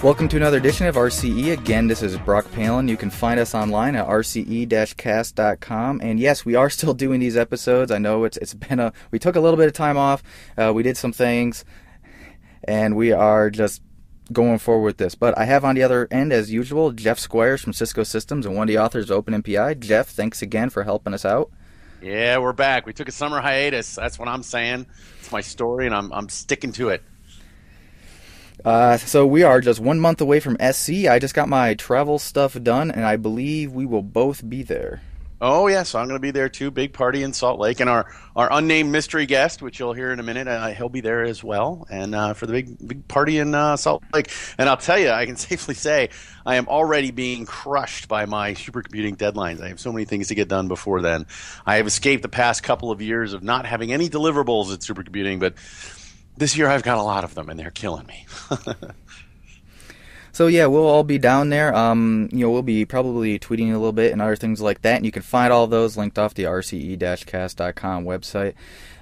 Welcome to another edition of RCE. Again, this is Brock Palen. You can find us online at rce-cast.com. And yes, we are still doing these episodes. I know it's been we took a little bit of time off. We did some things, and we are just going forward with this. But I have on the other end, as usual, Jeff Squyres from Cisco Systems and one of the authors of OpenMPI. Jeff, thanks again for helping us out. Yeah, we're back. We took a summer hiatus. That's what I'm saying. It's my story, and I'm sticking to it. So we are just 1 month away from SC. I just got my travel stuff done, and I believe we will both be there. Oh, yeah, so I'm going to be there too. Big party in Salt Lake. And our unnamed mystery guest, which you'll hear in a minute, he'll be there as well. And for the big party in Salt Lake. And I'll tell you, I can safely say I am already being crushed by my supercomputing deadlines. I have so many things to get done before then. I have escaped the past couple of years of not having any deliverables at supercomputing, but this year I've got a lot of them, and they're killing me. So yeah, we'll all be down there. We'll be probably tweeting a little bit and other things like that, and you can find all those linked off the rce-cast.com website.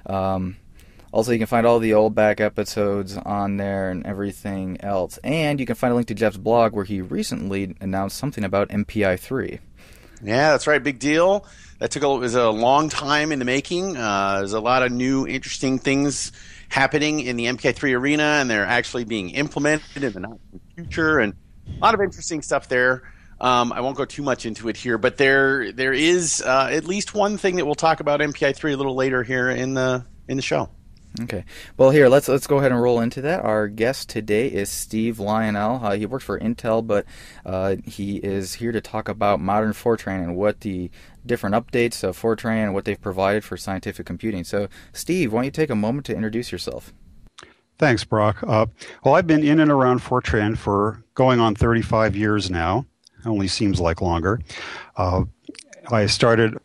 Also, you can find all the old back episodes on there and everything else. And you can find a link to Jeff's blog where he recently announced something about MPI 3. Yeah, that's right. Big deal. That was a long time in the making. There's a lot of new, interesting things happening in the MPI3 arena, and they're actually being implemented in the not-future, and a lot of interesting stuff there. I won't go too much into it here, but there is at least one thing that we'll talk about MPI3 a little later here in the show. Okay. Well, here, let's go ahead and roll into that. Our guest today is Steve Lionel. He works for Intel, but he is here to talk about modern Fortran and what the different updates of Fortran and what they've provided for scientific computing. So, Steve, why don't you take a moment to introduce yourself? Thanks, Brock. Well, I've been in and around Fortran for going on 35 years now. It only seems like longer. I started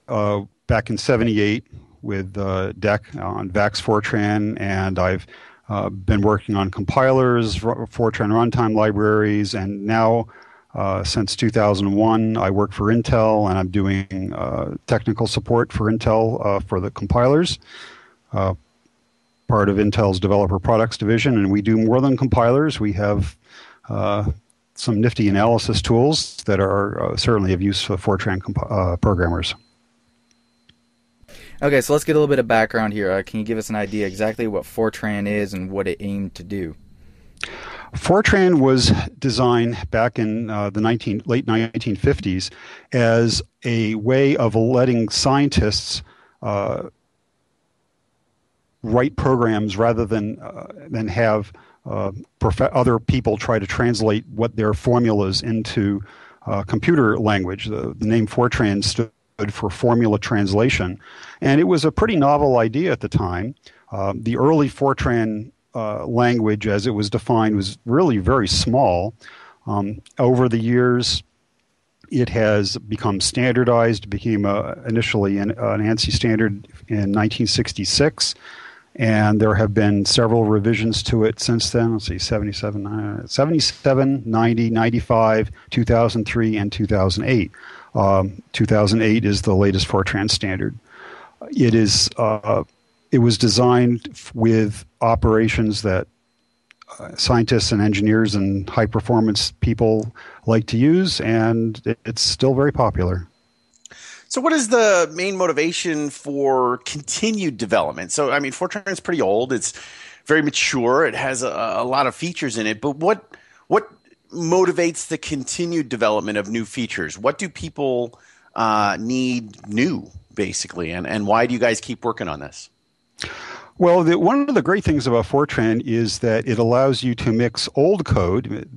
back in 78 with DEC on VAX Fortran, and I've been working on compilers, Fortran runtime libraries, and now since 2001 I work for Intel, and I'm doing technical support for Intel for the compilers, part of Intel's developer products division. And we do more than compilers. We have some nifty analysis tools that are certainly of use for Fortran programmers. Okay, so let's get a little bit of background here. Can you give us an idea exactly what Fortran is and what it aimed to do? Fortran was designed back in the late 1950s as a way of letting scientists write programs rather than have other people try to translate what their formulas into computer language. The name Fortran stood for formula translation, and it was a pretty novel idea at the time. The early Fortran language, as it was defined, was really very small. Over the years, it has become standardized. Became initially an ANSI standard in 1966, and there have been several revisions to it since then. Let's see, 77, 90, 95, 2003, and 2008. 2008 is the latest Fortran standard. It was designed with operations that scientists and engineers and high-performance people like to use, and it's still very popular. So what is the main motivation for continued development? So, I mean, Fortran is pretty old. It's very mature. It has a lot of features in it. But what motivates the continued development of new features? What do people need new, basically? And why do you guys keep working on this? Well, one of the great things about Fortran is that it allows you to mix old code,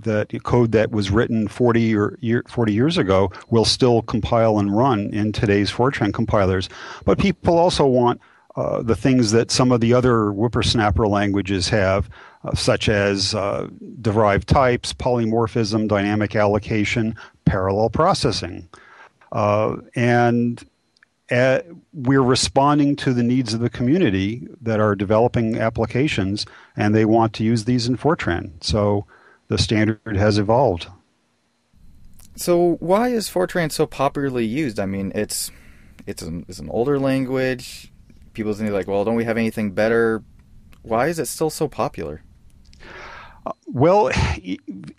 code that was written 40 years ago will still compile and run in today's Fortran compilers. But people also want the things that some of the other whippersnapper languages have, such as derived types, polymorphism, dynamic allocation, parallel processing. We're responding to the needs of the community that are developing applications, and they want to use these in Fortran. So the standard has evolved. So why is Fortran so popularly used? I mean, it's an older language. People think like, well, don't we have anything better? Why is it still so popular? Well,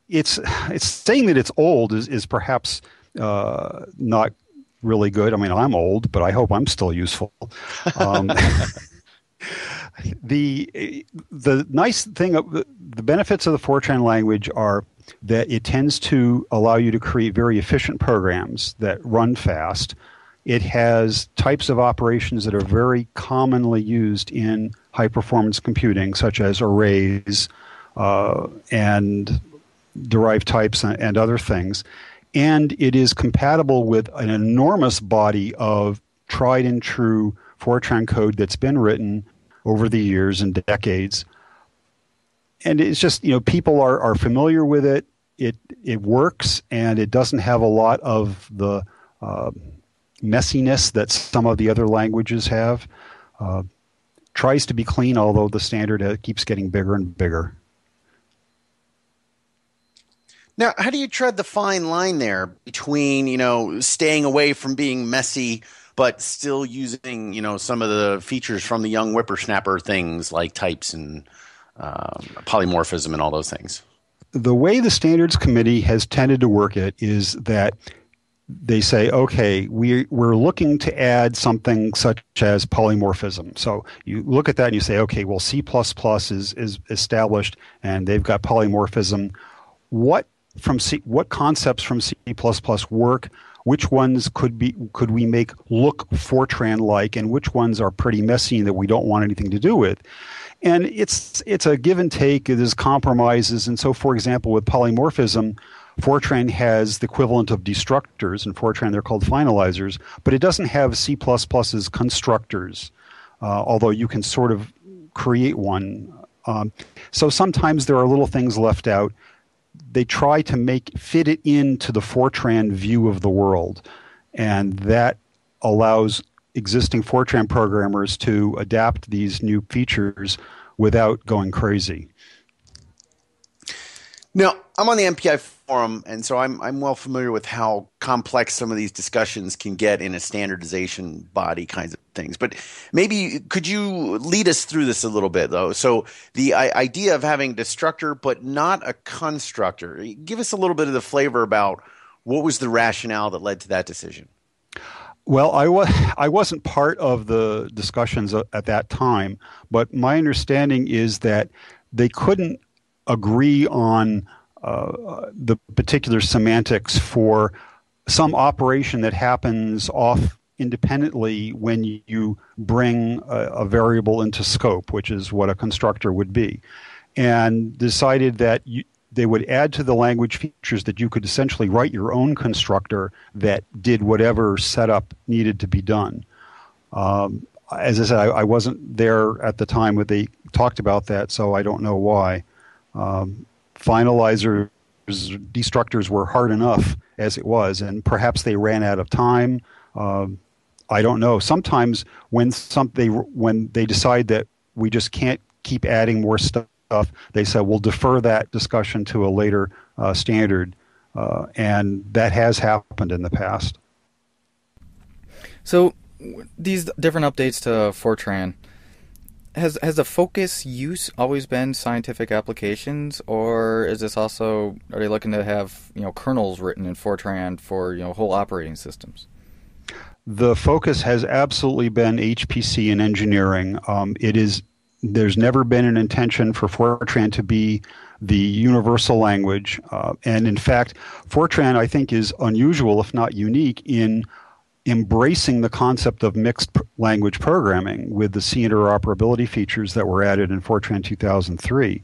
it's saying that it's old is perhaps not really good. I mean, I'm old, but I hope I'm still useful. Um, the nice thing, the benefits of the Fortran language are that it tends to allow you to create very efficient programs that run fast. It has types of operations that are very commonly used in high-performance computing, such as arrays and derived types and other things. And it is compatible with an enormous body of tried and true Fortran code that's been written over the years and decades. And it's just, people are familiar with it. It works, and it doesn't have a lot of the messiness that some of the other languages have. Tries to be clean, although the standard keeps getting bigger and bigger. Now, how do you tread the fine line there between, staying away from being messy, but still using, some of the features from the young whippersnapper things like types and polymorphism and all those things? The way the Standards Committee has tended to work it is that they say, okay, we're looking to add something such as polymorphism. So you look at that and you say, okay, well, C++ is established and they've got polymorphism. What concepts from C++ work? Which ones could we make look Fortran-like, and which ones are pretty messy that we don't want anything to do with? And it's a give and take. There's compromises. And so, for example, with polymorphism, Fortran has the equivalent of destructors. In Fortran, they're called finalizers, but it doesn't have C++'s constructors, although you can sort of create one. So sometimes there are little things left out. They try to fit it into the Fortran view of the world, and that allows existing Fortran programmers to adapt these new features without going crazy. Now, I'm on the MPI forum, and so I'm well familiar with how complex some of these discussions can get in a standardization body kinds of things. But maybe could you lead us through this a little bit, though? So the idea of having destructor but not a constructor, give us a little bit of the flavor about what was the rationale that led to that decision. Well, I wasn't part of the discussions at that time, but my understanding is that they couldn't agree on the particular semantics for some operation that happens off independently when you bring a variable into scope, which is what a constructor would be, and decided that they would add to the language features that you could essentially write your own constructor that did whatever setup needed to be done. As I said, I wasn't there at the time when they talked about that, so I don't know why. Finalizers, destructors were hard enough as it was, and perhaps they ran out of time. I don't know. Sometimes when they decide that we just can't keep adding more stuff, they say we'll defer that discussion to a later standard, and that has happened in the past. So these different updates to Fortran, has the focus use always been scientific applications, or is this also, are they looking to have kernels written in Fortran for whole operating systems? The focus has absolutely been HPC and engineering. There's never been an intention for Fortran to be the universal language, and in fact, Fortran I think is unusual, if not unique, in embracing the concept of mixed language programming with the C interoperability features that were added in Fortran 2003.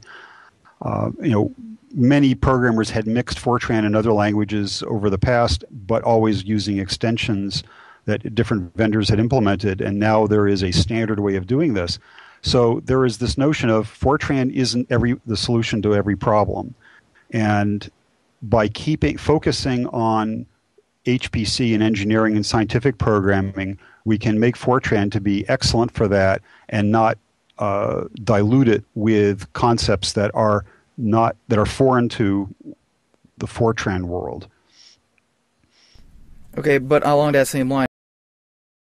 Many programmers had mixed Fortran and other languages over the past, but always using extensions that different vendors had implemented, and now there is a standard way of doing this. So there is this notion of Fortran isn't the solution to every problem, and by focusing on HPC and engineering and scientific programming, we can make Fortran to be excellent for that and not dilute it with concepts that are foreign to the Fortran world. Okay, but along that same line,